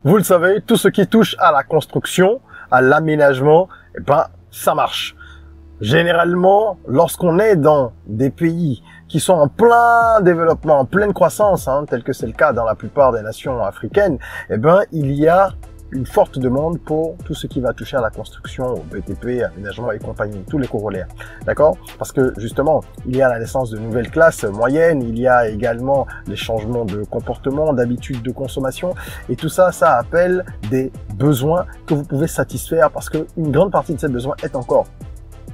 Vous le savez, tout ce qui touche à la construction, à l'aménagement, ça marche. Généralement, lorsqu'on est dans des pays qui sont en plein développement, en pleine croissance, tel que c'est le cas dans la plupart des nations africaines, il y a une forte demande pour tout ce qui va toucher à la construction, au BTP, aménagement et compagnie, tous les corollaires. D'accord? Parce que justement, il y a la naissance de nouvelles classes moyennes, il y a également les changements de comportement, d'habitudes de consommation, et tout ça, ça appelle des besoins que vous pouvez satisfaire parce qu'une grande partie de ces besoins est encore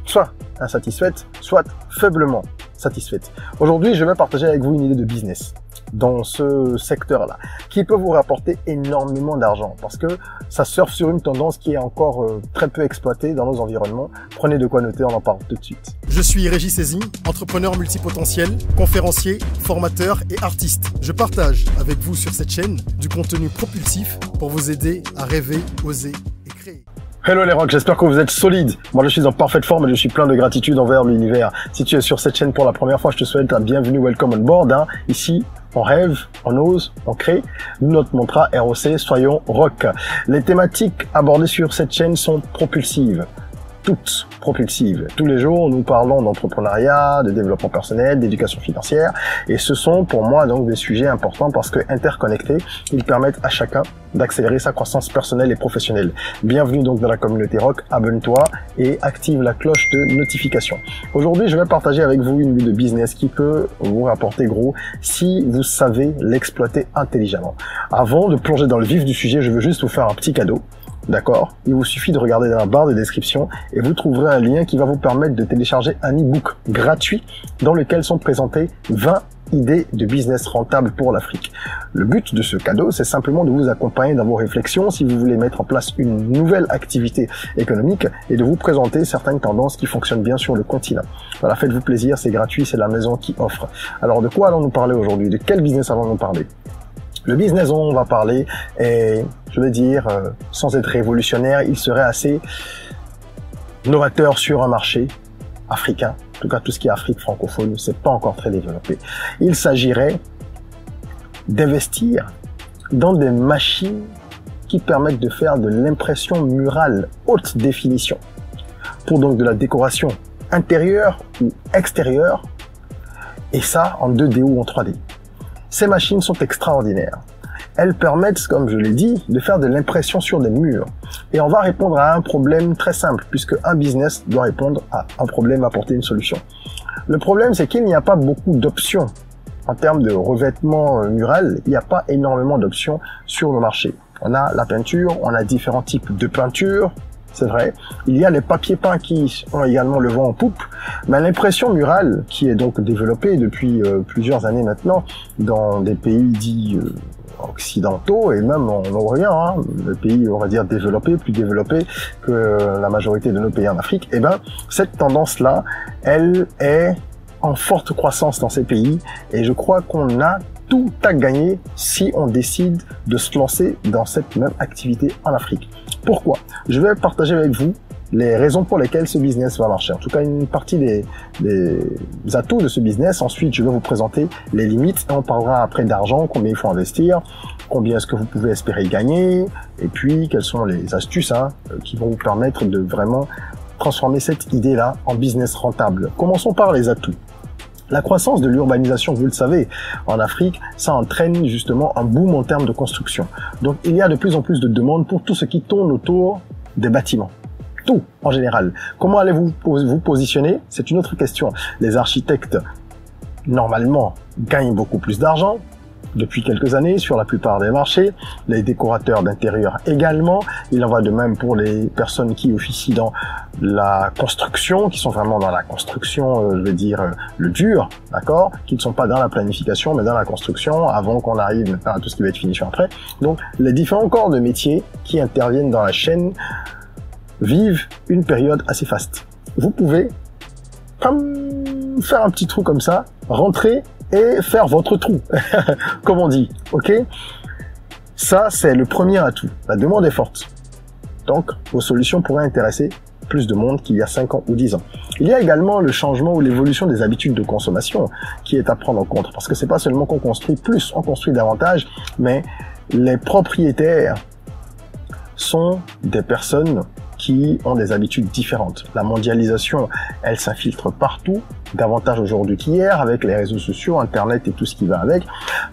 soit insatisfaite, soit faiblement satisfaite. Aujourd'hui, je vais partager avec vous une idée de business dans ce secteur-là, qui peut vous rapporter énormément d'argent parce que ça surfe sur une tendance qui est encore très peu exploitée dans nos environnements. Prenez de quoi noter, on en parle tout de suite. Je suis Régis Sezin, entrepreneur multipotentiel, conférencier, formateur et artiste. Je partage avec vous sur cette chaîne du contenu propulsif pour vous aider à rêver, oser et créer. Hello les rocks, j'espère que vous êtes solides. Moi je suis en parfaite forme et je suis plein de gratitude envers l'univers. Si tu es sur cette chaîne pour la première fois, je te souhaite la bienvenue, welcome on board. Ici, on rêve, on ose, on crée. Notre mantra ROC, soyons rock. Les thématiques abordées sur cette chaîne sont propulsives. Toutes propulsives. Tous les jours, nous parlons d'entrepreneuriat, de développement personnel, d'éducation financière. Et ce sont pour moi donc des sujets importants parce que interconnectés, ils permettent à chacun d'accélérer sa croissance personnelle et professionnelle. Bienvenue donc dans la communauté rock, abonne-toi et active la cloche de notification. Aujourd'hui, je vais partager avec vous une idée de business qui peut vous rapporter gros si vous savez l'exploiter intelligemment. Avant de plonger dans le vif du sujet, je veux juste vous faire un petit cadeau. D'accord? Il vous suffit de regarder dans la barre de description et vous trouverez un lien qui va vous permettre de télécharger un e-book gratuit dans lequel sont présentées 20 idées de business rentables pour l'Afrique. Le but de ce cadeau, c'est simplement de vous accompagner dans vos réflexions si vous voulez mettre en place une nouvelle activité économique et de vous présenter certaines tendances qui fonctionnent bien sur le continent. Voilà, faites-vous plaisir, c'est gratuit, c'est la maison qui offre. Alors de quoi allons-nous parler aujourd'hui? De quel business allons-nous parler? Le business dont on va parler est, je vais dire, sans être révolutionnaire, il serait assez novateur sur un marché africain. En tout cas, tout ce qui est Afrique francophone, c'est pas encore très développé. Il s'agirait d'investir dans des machines qui permettent de faire de l'impression murale haute définition pour donc de la décoration intérieure ou extérieure et ça en 2D ou en 3D. Ces machines sont extraordinaires. Elles permettent, comme je l'ai dit, de faire de l'impression sur des murs. Et on va répondre à un problème très simple, puisque un business doit répondre à un problème, apporter une solution. Le problème, c'est qu'il n'y a pas beaucoup d'options. En termes de revêtement mural, il n'y a pas énormément d'options sur le marché. On a la peinture, on a différents types de peinture, c'est vrai. Il y a les papiers peints qui ont également le vent en poupe, mais l'impression murale, qui est donc développée depuis plusieurs années maintenant dans des pays dits occidentaux et même en Orient, des pays, on va dire, développés, plus développés que la majorité de nos pays en Afrique, cette tendance-là, elle est en forte croissance dans ces pays et je crois qu'on a tout à gagner si on décide de se lancer dans cette même activité en Afrique. Pourquoi? Je vais partager avec vous les raisons pour lesquelles ce business va marcher. En tout cas, une partie des atouts de ce business. Ensuite, je vais vous présenter les limites et on parlera après d'argent, combien il faut investir, combien est-ce que vous pouvez espérer gagner et puis quelles sont les astuces qui vont vous permettre de vraiment transformer cette idée-là en business rentable. Commençons par les atouts. La croissance de l'urbanisation, vous le savez, en Afrique, ça entraîne justement un boom en termes de construction. Donc, il y a de plus en plus de demandes pour tout ce qui tourne autour des bâtiments. Tout, en général. Comment allez-vous vous positionner? C'est une autre question. Les architectes, normalement, gagnent beaucoup plus d'argent depuis quelques années sur la plupart des marchés, les décorateurs d'intérieur également. Il en va de même pour les personnes qui officient dans la construction, qui sont vraiment dans la construction, je vais dire, le dur, d'accord, qui ne sont pas dans la planification, mais dans la construction, avant qu'on arrive maintenant à tout ce qui va être finition après. Donc, les différents corps de métiers qui interviennent dans la chaîne vivent une période assez faste. Vous pouvez, comme faire un petit trou comme ça, rentrer et faire votre trou, comme on dit, ok? Ça, c'est le premier atout. La demande est forte. Donc, vos solutions pourraient intéresser plus de monde qu'il y a 5 ans ou 10 ans. Il y a également le changement ou l'évolution des habitudes de consommation qui est à prendre en compte. Parce que c'est pas seulement qu'on construit plus, on construit davantage, mais les propriétaires sont des personnes qui ont des habitudes différentes. La mondialisation, elle s'infiltre partout, davantage aujourd'hui qu'hier, avec les réseaux sociaux, Internet et tout ce qui va avec.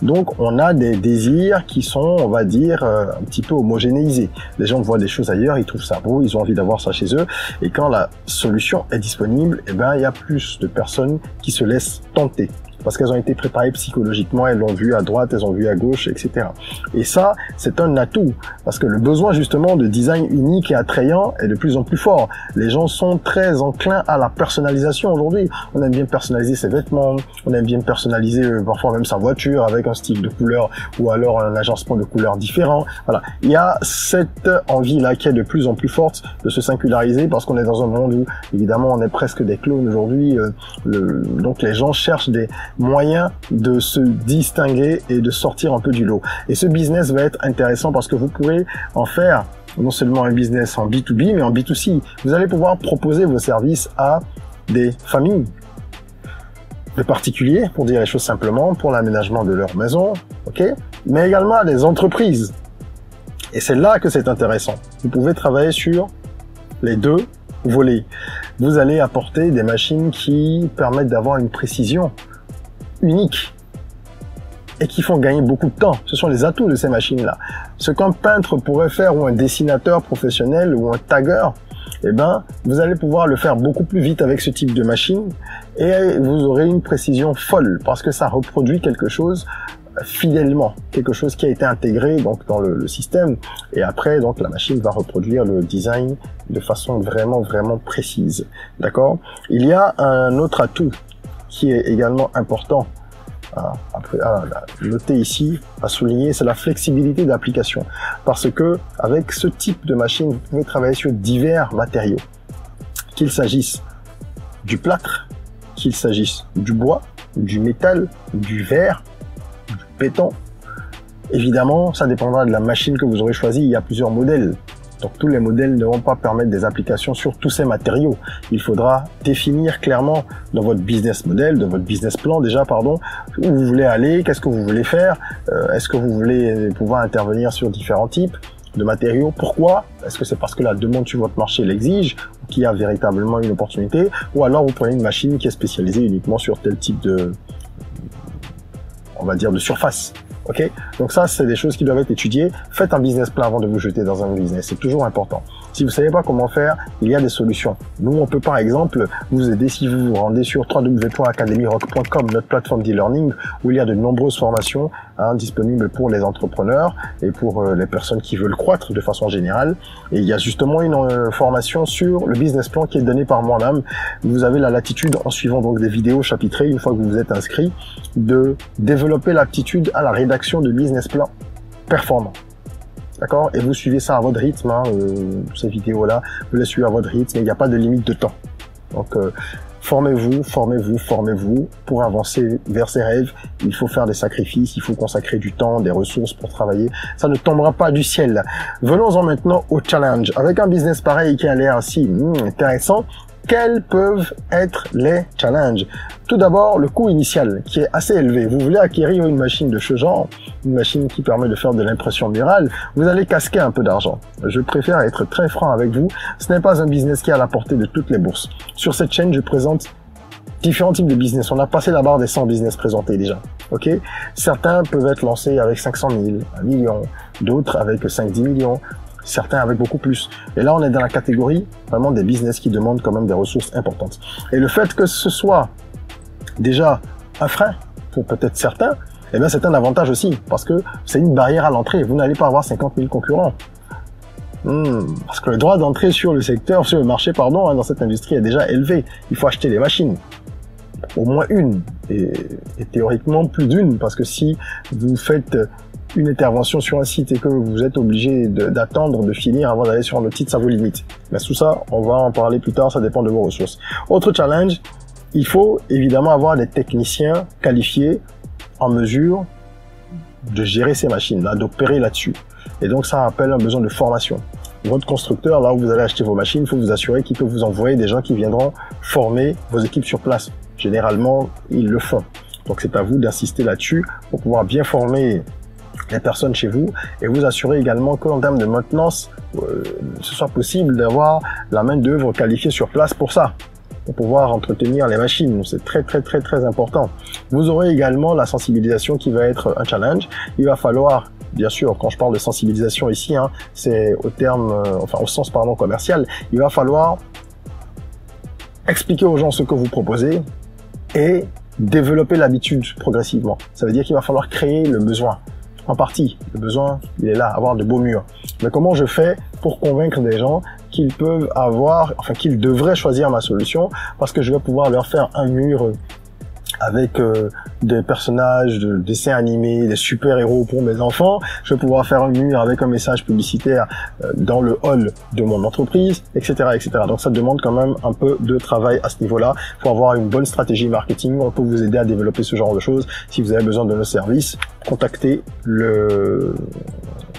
Donc, on a des désirs qui sont, on va dire, un petit peu homogénéisés. Les gens voient des choses ailleurs, ils trouvent ça beau, ils ont envie d'avoir ça chez eux. Et quand la solution est disponible, eh ben, il y a plus de personnes qui se laissent tenter. Parce qu'elles ont été préparées psychologiquement, elles l'ont vu à droite, elles ont vu à gauche, etc. Et ça, c'est un atout, parce que le besoin justement de design unique et attrayant est de plus en plus fort. Les gens sont très enclins à la personnalisation aujourd'hui. On aime bien personnaliser ses vêtements, on aime bien personnaliser parfois même sa voiture avec un style de couleur ou alors un agencement de couleurs différent. Voilà, il y a cette envie-là qui est de plus en plus forte de se singulariser parce qu'on est dans un monde où évidemment on est presque des clones aujourd'hui. Donc les gens cherchent des moyen de se distinguer et de sortir un peu du lot. Et ce business va être intéressant parce que vous pourrez en faire non seulement un business en B2B, mais en B2C. Vous allez pouvoir proposer vos services à des familles, de particuliers, pour dire les choses simplement, pour l'aménagement de leur maison, ok, mais également à des entreprises. Et c'est là que c'est intéressant. Vous pouvez travailler sur les deux volets. Vous allez apporter des machines qui permettent d'avoir une précision unique et qui font gagner beaucoup de temps. Ce sont les atouts de ces machines-là. Ce qu'un peintre pourrait faire ou un dessinateur professionnel ou un tagueur, eh ben, vous allez pouvoir le faire beaucoup plus vite avec ce type de machine et vous aurez une précision folle parce que ça reproduit quelque chose fidèlement, quelque chose qui a été intégré donc dans le système et après donc la machine va reproduire le design de façon vraiment précise. D'accord? Il y a un autre atout qui est également important à noter ici, à souligner, c'est la flexibilité d'application. Parce que avec ce type de machine, vous pouvez travailler sur divers matériaux. Qu'il s'agisse du plâtre, qu'il s'agisse du bois, du métal, du verre, du béton. Évidemment, ça dépendra de la machine que vous aurez choisie. Il y a plusieurs modèles. Donc tous les modèles ne vont pas permettre des applications sur tous ces matériaux. Il faudra définir clairement dans votre business model, dans votre business plan déjà, pardon, où vous voulez aller, qu'est-ce que vous voulez faire, est-ce que vous voulez pouvoir intervenir sur différents types de matériaux, pourquoi? Est-ce que c'est parce que la demande sur votre marché l'exige, ou qu'il y a véritablement une opportunité, ou alors vous prenez une machine qui est spécialisée uniquement sur tel type de, on va dire, de surface. Ok, donc ça, c'est des choses qui doivent être étudiées. Faites un business plan avant de vous jeter dans un business. C'est toujours important. Si vous savez pas comment faire, il y a des solutions. Nous, on peut par exemple vous aider si vous vous rendez sur www.academyrock.com, notre plateforme d'e-learning, où il y a de nombreuses formations disponibles pour les entrepreneurs et pour les personnes qui veulent croître de façon générale. Et il y a justement une formation sur le business plan qui est donnée par moi-même. Vous avez la latitude, en suivant donc des vidéos chapitrées, une fois que vous vous êtes inscrit, de développer l'aptitude à la rédaction de business plan performant. D'accord? Et vous suivez ça à votre rythme, ces vidéos-là, vous les suivez à votre rythme, et il n'y a pas de limite de temps. Donc, formez-vous pour avancer vers ces rêves. Il faut faire des sacrifices, il faut consacrer du temps, des ressources pour travailler. Ça ne tombera pas du ciel. Venons-en maintenant au challenge. Avec un business pareil qui a l'air si intéressant, quels peuvent être les challenges? Tout d'abord, le coût initial qui est assez élevé. Vous voulez acquérir une machine de ce genre, une machine qui permet de faire de l'impression murale, vous allez casquer un peu d'argent. Je préfère être très franc avec vous. Ce n'est pas un business qui est à la portée de toutes les bourses. Sur cette chaîne, je présente différents types de business. On a passé la barre des 100 business présentés déjà. Ok? Certains peuvent être lancés avec 500 000, 1 million, d'autres avec 5-10 millions. Certains avec beaucoup plus. Et là, on est dans la catégorie vraiment des business qui demandent quand même des ressources importantes. Et le fait que ce soit déjà un frein pour peut-être certains, eh bien, c'est un avantage aussi parce que c'est une barrière à l'entrée. Vous n'allez pas avoir 50 000 concurrents. Parce que le droit d'entrée sur le secteur, sur le marché, pardon, dans cette industrie est déjà élevé. Il faut acheter les machines. Au moins une. Et théoriquement plus d'une parce que si vous faites une intervention sur un site et que vous êtes obligé d'attendre de finir avant d'aller sur un autre site, ça vous limite. Mais tout ça, on va en parler plus tard, ça dépend de vos ressources. Autre challenge, il faut évidemment avoir des techniciens qualifiés en mesure de gérer ces machines-là, d'opérer là-dessus. Et donc ça appelle un besoin de formation. Votre constructeur, là où vous allez acheter vos machines, il faut vous assurer qu'il peut vous envoyer des gens qui viendront former vos équipes sur place. Généralement, ils le font. Donc c'est à vous d'insister là-dessus pour pouvoir bien former les personnes chez vous et vous assurer également qu'en termes de maintenance, ce soit possible d'avoir la main d'œuvre qualifiée sur place pour ça, pour pouvoir entretenir les machines. C'est très important. Vous aurez également la sensibilisation qui va être un challenge. Il va falloir, bien sûr, quand je parle de sensibilisation ici, hein, c'est au terme, au sens commercial, il va falloir expliquer aux gens ce que vous proposez et développer l'habitude progressivement. Ça veut dire qu'il va falloir créer le besoin. En partie, le besoin, il est là, avoir de beaux murs. Mais comment je fais pour convaincre des gens qu'ils peuvent avoir, qu'ils devraient choisir ma solution parce que je vais pouvoir leur faire un mur avec des personnages de dessins animés, des super-héros pour mes enfants. Je vais pouvoir faire un mur avec un message publicitaire dans le hall de mon entreprise, etc., etc. Donc ça demande quand même un peu de travail à ce niveau-là. Il faut avoir une bonne stratégie marketing. On peut vous aider à développer ce genre de choses. Si vous avez besoin de nos services, contactez le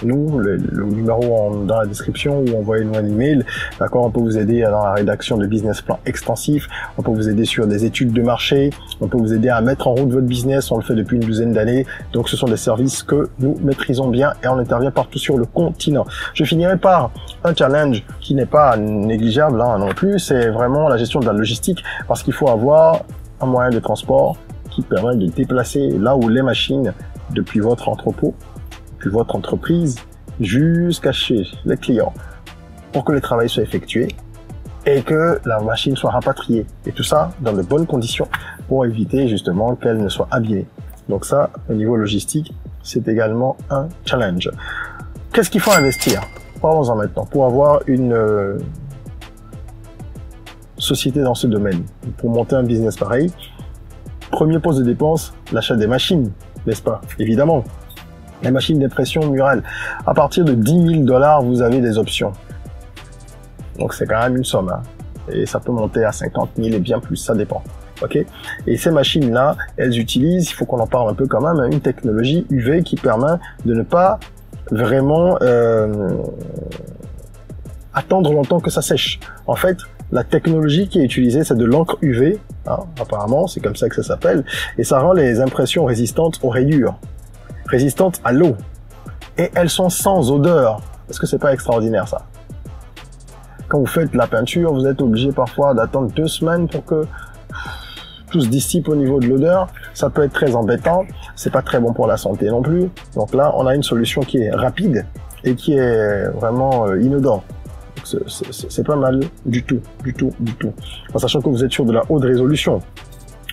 numéro dans la description ou envoyez-nous un email. D'accord, on peut vous aider dans la rédaction de business plans extensifs. On peut vous aider sur des études de marché. On peut vous aider à mettre en route votre business. On le fait depuis une douzaine d'années. Donc, ce sont des services que nous maîtrisons bien et on intervient partout sur le continent. Je finirai par un challenge qui n'est pas négligeable non plus. C'est vraiment la gestion de la logistique parce qu'il faut avoir un moyen de transport qui permet de déplacer là où les machines depuis votre entrepôt, depuis votre entreprise, jusqu'à chez les clients pour que le travail soit effectué et que la machine soit rapatriée. Et tout ça dans de bonnes conditions pour éviter justement qu'elle ne soit abîmée. Donc ça, au niveau logistique, c'est également un challenge. Qu'est-ce qu'il faut investir? Parlons-en maintenant. Pour avoir une société dans ce domaine, pour monter un business pareil, premier poste de dépense, l'achat des machines, n'est-ce pas? Évidemment. Les machines d'impression murale. À partir de $10 000, vous avez des options. Donc c'est quand même une somme. Hein. Et ça peut monter à 50 000 et bien plus, ça dépend. Ok. Et ces machines-là, elles utilisent, il faut qu'on en parle un peu quand même, une technologie UV qui permet de ne pas vraiment attendre longtemps que ça sèche. En fait, la technologie qui est utilisée, c'est de l'encre UV, hein, apparemment, c'est comme ça que ça s'appelle, et ça rend les impressions résistantes aux rayures, résistantes à l'eau, et elles sont sans odeur. Est-ce que c'est pas extraordinaire ça? Quand vous faites la peinture, vous êtes obligé parfois d'attendre 2 semaines pour que tout se dissipe au niveau de l'odeur. Ça peut être très embêtant, c'est pas très bon pour la santé non plus. Donc là, on a une solution qui est rapide et qui est vraiment inodore. C'est pas mal du tout. En sachant que vous êtes sur de la haute résolution.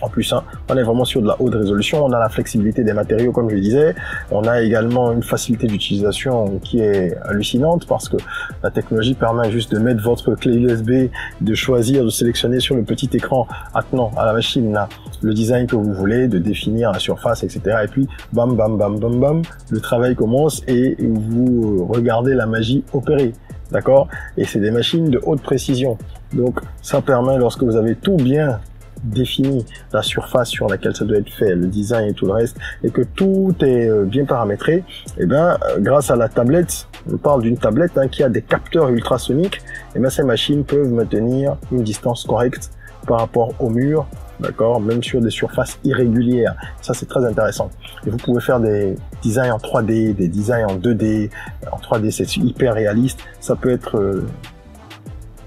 En plus, hein, on est vraiment sur de la haute résolution. On a la flexibilité des matériaux, comme je le disais. On a également une facilité d'utilisation qui est hallucinante parce que la technologie permet juste de mettre votre clé USB, de choisir, de sélectionner sur le petit écran attenant à la machine là, le design que vous voulez, de définir la surface, etc. Et puis, bam, bam, bam, bam, bam, le travail commence et vous regardez la magie opérer. D'accord? Et c'est des machines de haute précision. Donc, ça permet, lorsque vous avez tout bien défini, la surface sur laquelle ça doit être fait, le design et tout le reste, et que tout est bien paramétré, et bien, grâce à la tablette, on parle d'une tablette qui a des capteurs ultrasoniques, et bien ces machines peuvent maintenir une distance correcte par rapport au mur, d'accord, même sur des surfaces irrégulières. Ça, c'est très intéressant. Et vous pouvez faire des designs en 3D, des designs en 2D. En 3D, c'est hyper réaliste. Ça peut être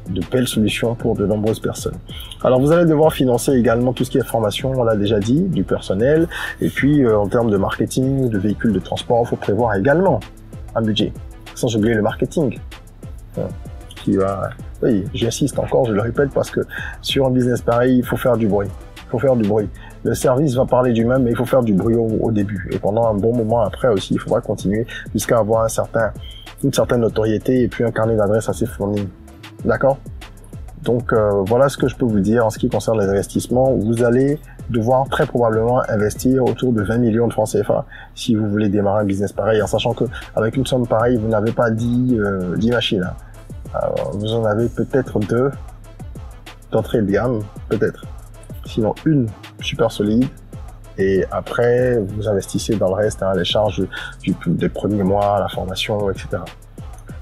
de belles solutions pour de nombreuses personnes. Alors, vous allez devoir financer également tout ce qui est formation, on l'a déjà dit, du personnel. Et puis, en termes de marketing, de véhicules de transport, il faut prévoir également un budget. Sans oublier le marketing. Qui va... Oui, j'insiste encore, je le répète, parce que sur un business pareil, il faut faire du bruit. Il faut faire du bruit. Le service va parler du même, mais il faut faire du bruit au début. Et pendant un bon moment après aussi, il faudra continuer jusqu'à avoir une certaine notoriété et puis un carnet d'adresses assez fourni. D'accord? Donc voilà ce que je peux vous dire en ce qui concerne les investissements. Vous allez devoir très probablement investir autour de 20 millions de francs CFA si vous voulez démarrer un business pareil, en sachant que avec une somme pareille, vous n'avez pas 10 machines. Hein. Alors, vous en avez peut-être 2 d'entrée de gamme, peut-être. Sinon une super solide. Et après, vous investissez dans le reste, les charges des premiers mois, la formation, etc.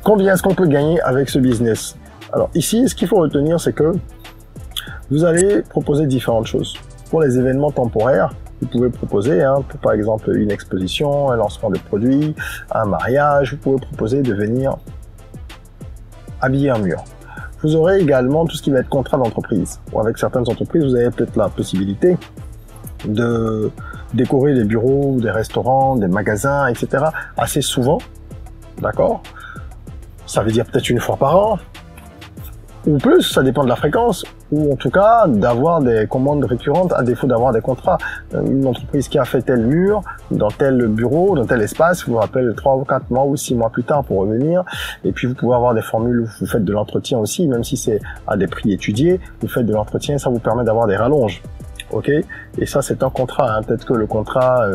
Combien est-ce qu'on peut gagner avec ce business? Alors ici, ce qu'il faut retenir, c'est que vous allez proposer différentes choses. Pour les événements temporaires, Vous pouvez proposer, pour, par exemple, une exposition, un lancement de produits, un mariage, vous pouvez proposer de venir habiller un mur. Vous aurez également tout ce qui va être contrat d'entreprise. Avec certaines entreprises, vous avez peut-être la possibilité de décorer des bureaux, des restaurants, des magasins, etc. assez souvent, d'accord? Ça veut dire peut-être une fois par an, ou plus, ça dépend de la fréquence, ou en tout cas d'avoir des commandes récurrentes à défaut d'avoir des contrats. Une entreprise qui a fait tel mur, dans tel bureau, dans tel espace, vous rappelle 3 ou 4 mois ou 6 mois plus tard pour revenir, et puis vous pouvez avoir des formules où vous faites de l'entretien aussi, même si c'est à des prix étudiés, vous faites de l'entretien, ça vous permet d'avoir des rallonges. Ok, et ça c'est un contrat, peut-être que le contrat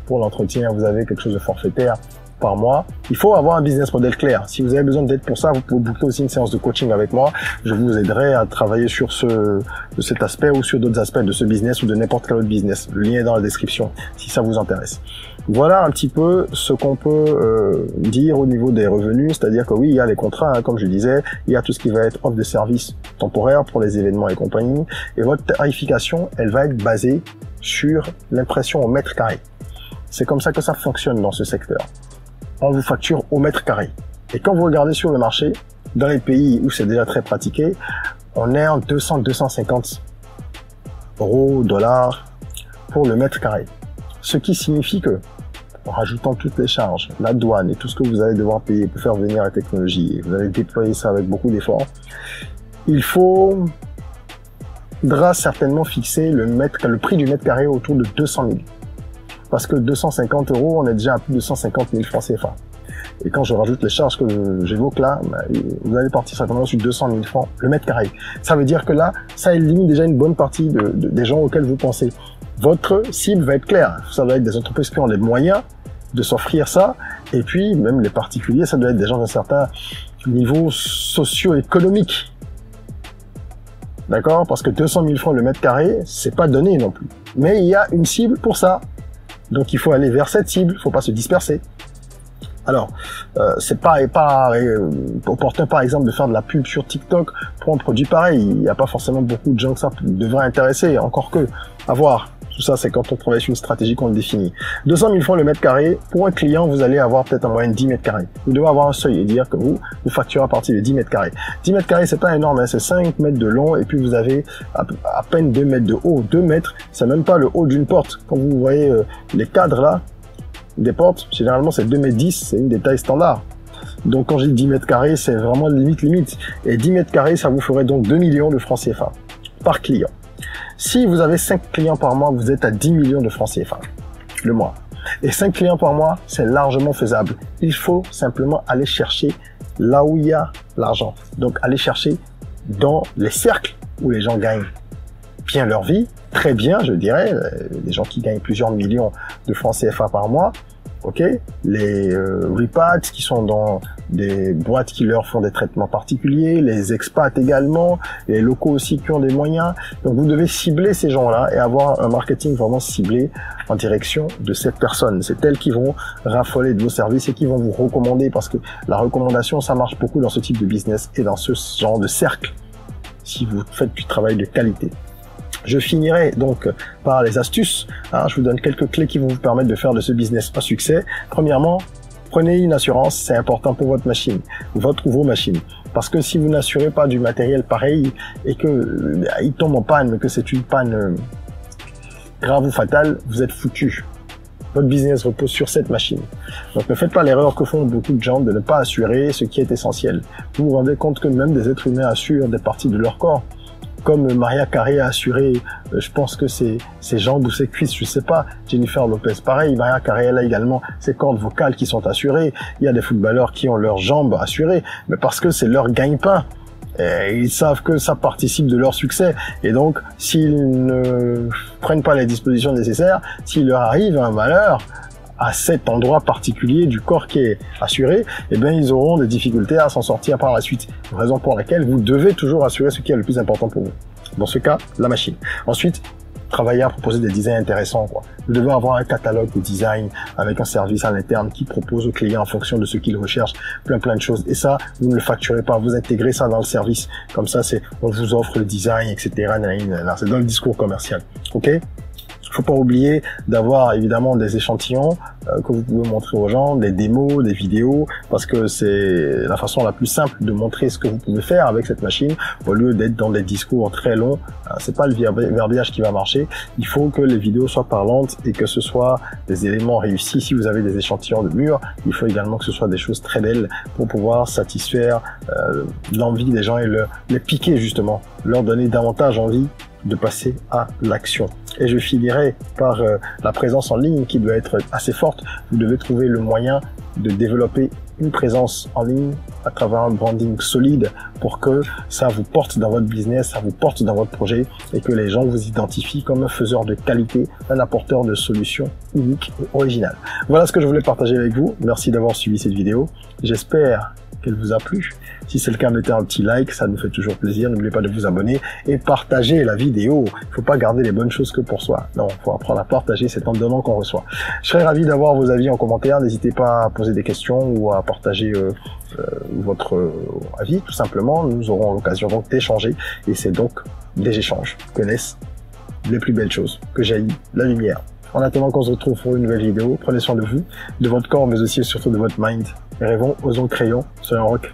pour l'entretien, vous avez quelque chose de forfaitaire par mois. Il faut avoir un business model clair. Si vous avez besoin d'aide pour ça, vous pouvez booker aussi une séance de coaching avec moi. Je vous aiderai à travailler sur cet aspect ou sur d'autres aspects de ce business ou de n'importe quel autre business. Le lien est dans la description si ça vous intéresse. Voilà un petit peu ce qu'on peut dire au niveau des revenus, c'est-à-dire que oui, il y a les contrats, comme je disais, il y a tout ce qui va être offre de services temporaires pour les événements et compagnie, et votre tarification, elle va être basée sur l'impression au mètre carré. C'est comme ça que ça fonctionne dans ce secteur. On vous facture au mètre carré. Et quand vous regardez sur le marché, dans les pays où c'est déjà très pratiqué, on est en 200-250 euros, dollars pour le mètre carré. Ce qui signifie que, en rajoutant toutes les charges, la douane et tout ce que vous allez devoir payer pour faire venir la technologie, et vous allez déployer ça avec beaucoup d'efforts, il faudra certainement fixer le prix du mètre carré autour de 200 000. Parce que 250 euros, on est déjà à plus de 150 000 francs CFA. Et quand je rajoute les charges que j'évoque là, vous allez partir certainement sur 200 000 francs le mètre carré. Ça veut dire que là, ça élimine déjà une bonne partie des gens auxquels vous pensez. Votre cible va être claire. Ça doit être des entreprises qui ont les moyens de s'offrir ça. Et puis, même les particuliers, ça doit être des gens d'un certain niveau socio-économique. D'accord? Parce que 200 000 francs le mètre carré, c'est pas donné non plus. Mais il y a une cible pour ça. Donc il faut aller vers cette cible, il faut pas se disperser. Alors, c'est pas opportun par exemple de faire de la pub sur TikTok pour un produit pareil. Il n'y a pas forcément beaucoup de gens que ça devrait intéresser, encore que, à voir. Tout ça, c'est quand on travaille sur une stratégie qu'on le définit. 200 000 francs le mètre carré, pour un client, vous allez avoir peut-être en moyenne 10 mètres carrés. Vous devez avoir un seuil et dire que vous facturez à partir de 10 mètres carrés. 10 mètres carrés, c'est pas énorme, c'est 5 mètres de long et puis vous avez à peine 2 mètres de haut. 2 mètres, c'est même pas le haut d'une porte. Quand vous voyez les cadres là, des portes, généralement c'est 2 mètres 10, c'est une des tailles standards. Donc quand j'ai 10 mètres carrés, c'est vraiment limite. Et 10 mètres carrés, ça vous ferait donc 2 millions de francs CFA par client. Si vous avez 5 clients par mois, vous êtes à 10 millions de francs CFA le mois. Et 5 clients par mois, c'est largement faisable. Il faut simplement aller chercher là où il y a l'argent. Donc, aller chercher dans les cercles où les gens gagnent bien leur vie, très bien, je dirais, les gens qui gagnent plusieurs millions de francs CFA par mois. Ok, les repats qui sont dans des boîtes qui leur font des traitements particuliers, les expats également, les locaux aussi qui ont des moyens. Donc vous devez cibler ces gens-là et avoir un marketing vraiment ciblé en direction de cette personne. C'est elles qui vont raffoler de vos services et qui vont vous recommander, parce que la recommandation, ça marche beaucoup dans ce type de business et dans ce genre de cercle, si vous faites du travail de qualité. Je finirai donc par les astuces. Je vous donne quelques clés qui vont vous permettre de faire de ce business un succès. Premièrement, prenez une assurance, c'est important pour votre machine, votre ou vos machines. Parce que si vous n'assurez pas du matériel pareil et que il tombe en panne, mais que c'est une panne grave ou fatale, vous êtes foutu. Votre business repose sur cette machine. Donc ne faites pas l'erreur que font beaucoup de gens de ne pas assurer ce qui est essentiel. Vous vous rendez compte que même des êtres humains assurent des parties de leur corps. Comme Mariah Carey a assuré, je pense que ses jambes ou ses cuisses, je sais pas. Jennifer Lopez, pareil. Mariah Carey, elle a également ses cordes vocales qui sont assurées. Il y a des footballeurs qui ont leurs jambes assurées, mais parce que c'est leur gagne-pain. Et ils savent que ça participe de leur succès. Et donc, s'ils ne prennent pas les dispositions nécessaires, s'il leur arrive un malheur à cet endroit particulier du corps qui est assuré, eh bien, ils auront des difficultés à s'en sortir par la suite. Raison pour laquelle vous devez toujours assurer ce qui est le plus important pour vous. Dans ce cas, la machine. Ensuite, travailler à proposer des designs intéressants, quoi. Vous devez avoir un catalogue de design avec un service à l'interne qui propose au client en fonction de ce qu'il recherche, plein de choses. Et ça, vous ne le facturez pas, vous intégrez ça dans le service. Comme ça, on vous offre le design, etc. C'est dans le discours commercial. Ok? Il faut pas oublier d'avoir évidemment des échantillons que vous pouvez montrer aux gens, des démos, des vidéos, parce que c'est la façon la plus simple de montrer ce que vous pouvez faire avec cette machine, au lieu d'être dans des discours très longs. C'est pas le verbiage qui va marcher. Il faut que les vidéos soient parlantes et que ce soit des éléments réussis. Si vous avez des échantillons de murs, il faut également que ce soit des choses très belles pour pouvoir satisfaire l'envie des gens et les piquer justement, leur donner davantage envie de passer à l'action. Et je finirai par la présence en ligne qui doit être assez forte. Vous devez trouver le moyen de développer une présence en ligne à travers un branding solide pour que ça vous porte dans votre business, ça vous porte dans votre projet et que les gens vous identifient comme un faiseur de qualité, un apporteur de solutions uniques et originales. Voilà ce que je voulais partager avec vous. Merci d'avoir suivi cette vidéo. J'espère qu'elle vous a plu. Si c'est le cas, mettez un petit like, ça nous fait toujours plaisir. N'oubliez pas de vous abonner et partager la vidéo. Il ne faut pas garder les bonnes choses que pour soi. Non, il faut apprendre à partager, c'est en donnant qu'on reçoit. Je serais ravi d'avoir vos avis en commentaire. N'hésitez pas à poser des questions ou à partager votre avis, tout simplement. Nous aurons l'occasion donc d'échanger et c'est donc des échanges que naissent les plus belles choses, que jaillit la lumière. En attendant qu'on se retrouve pour une nouvelle vidéo, prenez soin de vous, de votre corps, mais aussi et surtout de votre mind. Et rêvons, osons, créons, soyons rock.